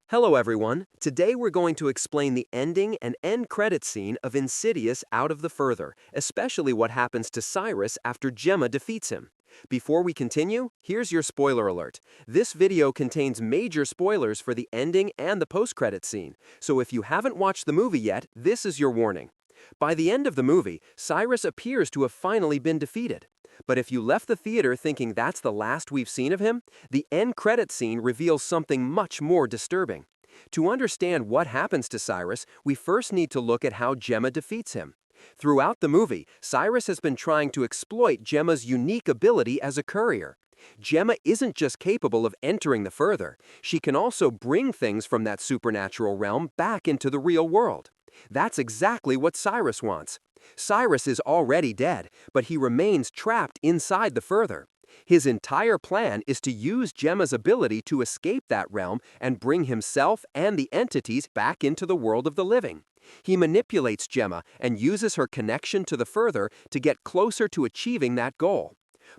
Hello everyone, today we're going to explain the ending and end credit scene of Insidious Out of the Further, especially what happens to Cyrus after Gemma defeats him. Before we continue, here's your spoiler alert. This video contains major spoilers for the ending and the post-credit scene, so if you haven't watched the movie yet, this is your warning. By the end of the movie, Cyrus appears to have finally been defeated. But if you left the theater thinking that's the last we've seen of him, the end credit scene reveals something much more disturbing. To understand what happens to Cyrus, we first need to look at how Gemma defeats him. Throughout the movie, Cyrus has been trying to exploit Gemma's unique ability as a courier. Gemma isn't just capable of entering the Further, she can also bring things from that supernatural realm back into the real world. That's exactly what Cyrus wants. Cyrus is already dead, but he remains trapped inside the Further. His entire plan is to use Gemma's ability to escape that realm and bring himself and the entities back into the world of the living. He manipulates Gemma and uses her connection to the Further to get closer to achieving that goal.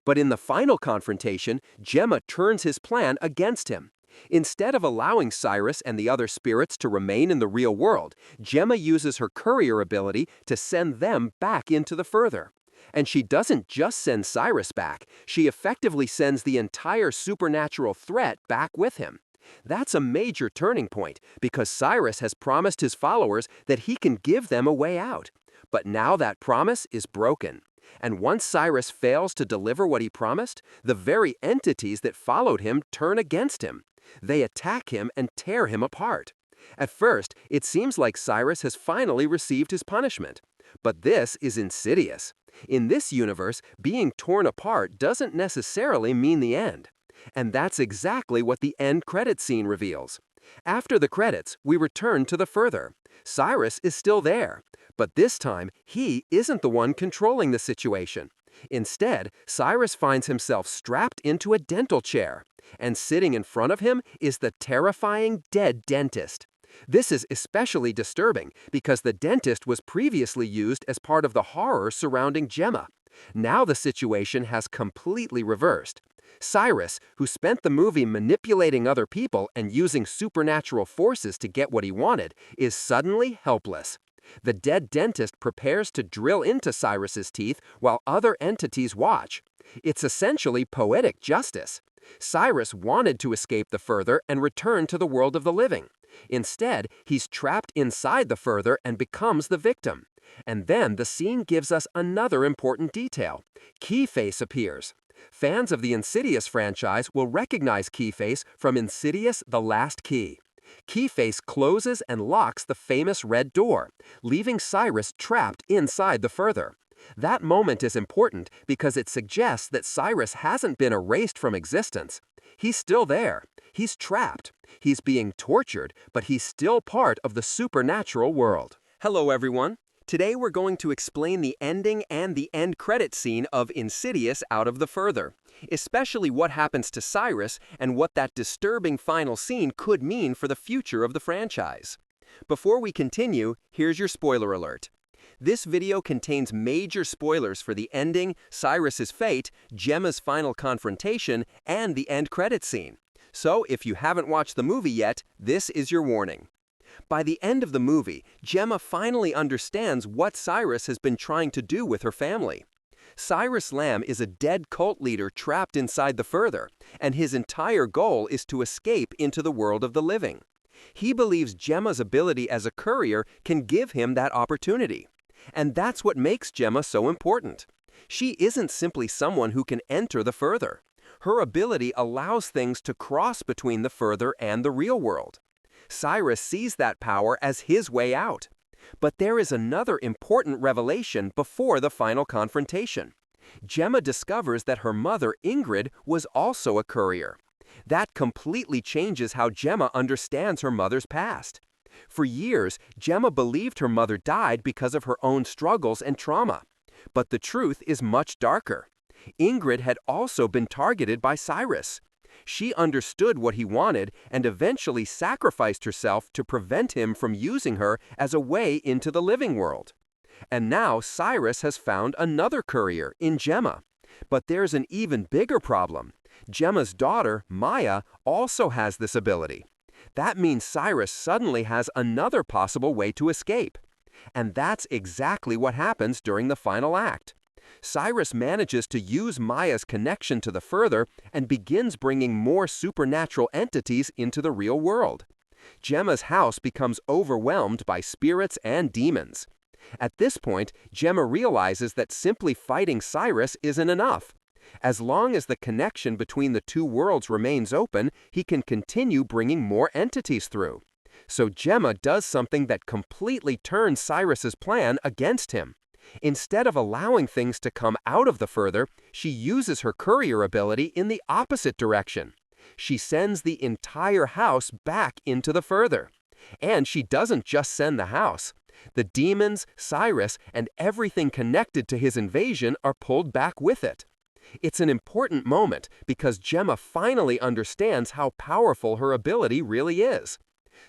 But in the final confrontation, Gemma turns his plan against him. Instead of allowing Cyrus and the other spirits to remain in the real world, Gemma uses her courier ability to send them back into the Further. And she doesn't just send Cyrus back, she effectively sends the entire supernatural threat back with him. That's a major turning point, because Cyrus has promised his followers that he can give them a way out. But now that promise is broken. And once Cyrus fails to deliver what he promised, the very entities that followed him turn against him. They attack him and tear him apart. At first, it seems like Cyrus has finally received his punishment. But this is Insidious. In this universe, being torn apart doesn't necessarily mean the end. And that's exactly what the end credit scene reveals. After the credits, we return to the Further. Cyrus is still there, but this time, he isn't the one controlling the situation. Instead, Cyrus finds himself strapped into a dental chair, and sitting in front of him is the terrifying dead dentist. This is especially disturbing because the dentist was previously used as part of the horror surrounding Gemma. Now the situation has completely reversed. Cyrus, who spent the movie manipulating other people and using supernatural forces to get what he wanted, is suddenly helpless. The dead dentist prepares to drill into Cyrus's teeth while other entities watch. It's essentially poetic justice. Cyrus wanted to escape the Further and return to the world of the living. Instead, he's trapped inside the Further and becomes the victim. And then the scene gives us another important detail. Keyface appears. Fans of the Insidious franchise will recognize Keyface from Insidious: The Last Key. Keyface closes and locks the famous red door, leaving Cyrus trapped inside the Further. That moment is important because it suggests that Cyrus hasn't been erased from existence. He's still there. He's trapped. He's being tortured, but he's still part of the supernatural world. Hello everyone. Today we're going to explain the ending and the end credit scene of Insidious Out of the Further, especially what happens to Cyrus and what that disturbing final scene could mean for the future of the franchise. Before we continue, here's your spoiler alert. This video contains major spoilers for the ending, Cyrus's fate, Gemma's final confrontation, and the end credit scene. So if you haven't watched the movie yet, this is your warning. By the end of the movie, Gemma finally understands what Cyrus has been trying to do with her family. Cyrus Lam is a dead cult leader trapped inside the Further, and his entire goal is to escape into the world of the living. He believes Gemma's ability as a courier can give him that opportunity. And that's what makes Gemma so important. She isn't simply someone who can enter the Further. Her ability allows things to cross between the Further and the real world. Cyrus sees that power as his way out. But there is another important revelation before the final confrontation. Gemma discovers that her mother, Ingrid, was also a courier. That completely changes how Gemma understands her mother's past. For years, Gemma believed her mother died because of her own struggles and trauma. But the truth is much darker. Ingrid had also been targeted by Cyrus. She understood what he wanted and eventually sacrificed herself to prevent him from using her as a way into the living world. And now Cyrus has found another courier in Gemma. But there's an even bigger problem. Gemma's daughter, Maya, also has this ability. That means Cyrus suddenly has another possible way to escape. And that's exactly what happens during the final act. Cyrus manages to use Maya's connection to the further and begins bringing more supernatural entities into the real world. Gemma's house becomes overwhelmed by spirits and demons. At this point, Gemma realizes that simply fighting Cyrus isn't enough. As long as the connection between the two worlds remains open, he can continue bringing more entities through. So Gemma does something that completely turns Cyrus's plan against him. Instead of allowing things to come out of the further, she uses her courier ability in the opposite direction. She sends the entire house back into the further. And she doesn't just send the house. The demons, Cyrus, and everything connected to his invasion are pulled back with it. It's an important moment because Gemma finally understands how powerful her ability really is.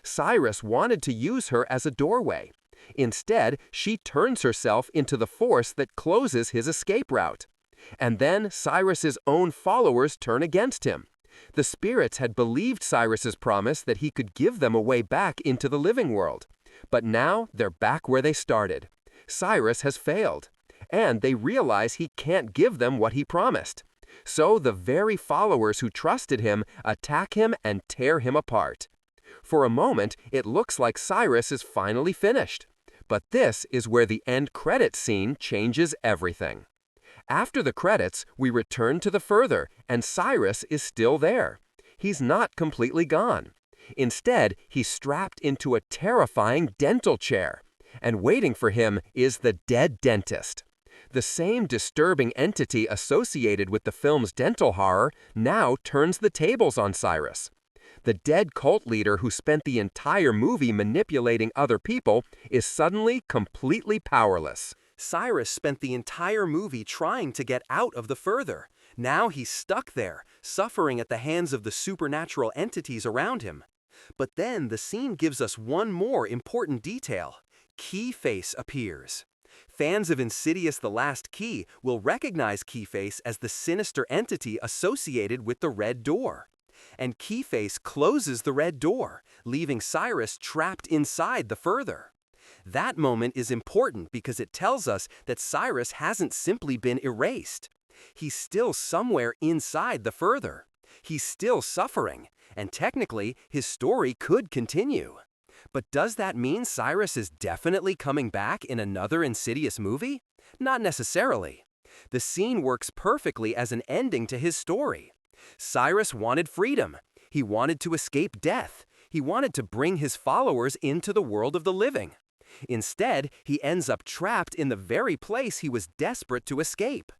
Cyrus wanted to use her as a doorway. Instead, she turns herself into the force that closes his escape route. And then Cyrus's own followers turn against him. The spirits had believed Cyrus's promise that he could give them a way back into the living world. But now they're back where they started. Cyrus has failed. And they realize he can't give them what he promised. So the very followers who trusted him attack him and tear him apart. For a moment, it looks like Cyrus is finally finished. But this is where the end credits scene changes everything. After the credits, we return to the further, and Cyrus is still there. He's not completely gone. Instead, he's strapped into a terrifying dental chair. And waiting for him is the dead dentist. The same disturbing entity associated with the film's dental horror now turns the tables on Cyrus. The dead cult leader who spent the entire movie manipulating other people is suddenly completely powerless. Cyrus spent the entire movie trying to get out of the further. Now he's stuck there, suffering at the hands of the supernatural entities around him. But then the scene gives us one more important detail. Keyface appears. Fans of Insidious: The Last Key will recognize Keyface as the sinister entity associated with the red door. And Keyface closes the red door, leaving Cyrus trapped inside the further. That moment is important because it tells us that Cyrus hasn't simply been erased. He's still somewhere inside the further. He's still suffering, and technically, his story could continue. But does that mean Cyrus is definitely coming back in another Insidious movie? Not necessarily. The scene works perfectly as an ending to his story. Cyrus wanted freedom. He wanted to escape death. He wanted to bring his followers into the world of the living. Instead, he ends up trapped in the very place he was desperate to escape.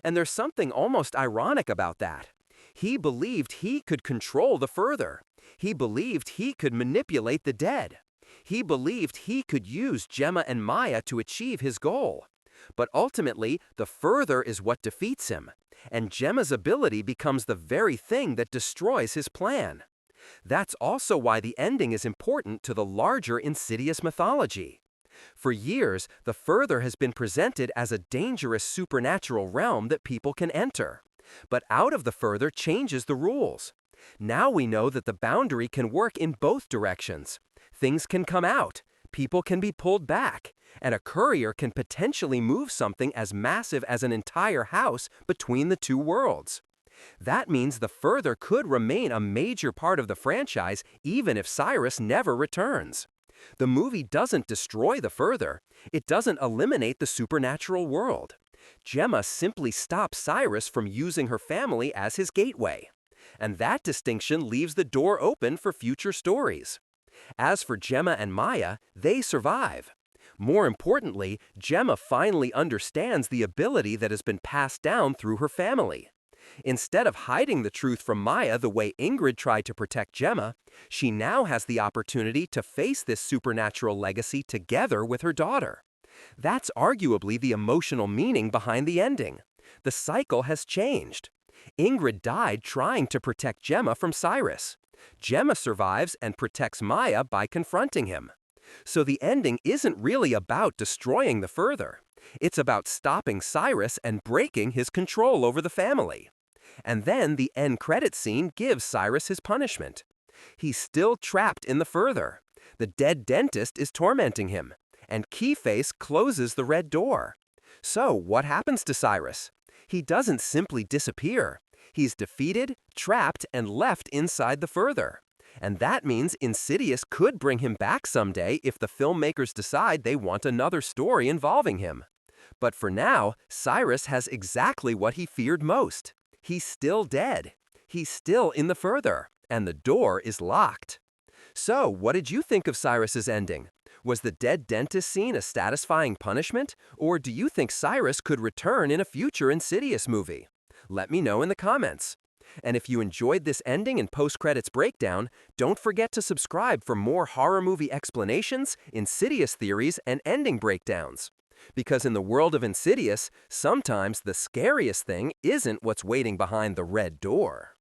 And there's something almost ironic about that. He believed he could control the further. He believed he could manipulate the dead. He believed he could use Gemma and Maya to achieve his goal. But ultimately, the further is what defeats him, and Gemma's ability becomes the very thing that destroys his plan. That's also why the ending is important to the larger Insidious mythology. For years, the further has been presented as a dangerous supernatural realm that people can enter. But out of the further changes the rules. Now we know that the boundary can work in both directions. Things can come out, people can be pulled back, and a courier can potentially move something as massive as an entire house between the two worlds. That means the further could remain a major part of the franchise even if Cyrus never returns. The movie doesn't destroy the further. It doesn't eliminate the supernatural world. Gemma simply stops Cyrus from using her family as his gateway. And that distinction leaves the door open for future stories. As for Gemma and Maya, they survive. More importantly, Gemma finally understands the ability that has been passed down through her family. Instead of hiding the truth from Maya the way Ingrid tried to protect Gemma, she now has the opportunity to face this supernatural legacy together with her daughter. That's arguably the emotional meaning behind the ending. The cycle has changed. Ingrid died trying to protect Gemma from Cyrus. Gemma survives and protects Maya by confronting him. So the ending isn't really about destroying the further. It's about stopping Cyrus and breaking his control over the family. And then the end credit scene gives Cyrus his punishment. He's still trapped in the further. The dead dentist is tormenting him, and Keyface closes the red door. So, what happens to Cyrus? He doesn't simply disappear. He's defeated, trapped, and left inside the further. And that means Insidious could bring him back someday if the filmmakers decide they want another story involving him. But for now, Cyrus has exactly what he feared most. He's still dead. He's still in the further, and the door is locked. So, what did you think of Cyrus's ending? Was the dead dentist scene a satisfying punishment, or do you think Cyrus could return in a future Insidious movie? Let me know in the comments. And if you enjoyed this ending and post-credits breakdown, don't forget to subscribe for more horror movie explanations, Insidious theories, and ending breakdowns. Because in the world of Insidious, sometimes the scariest thing isn't what's waiting behind the red door.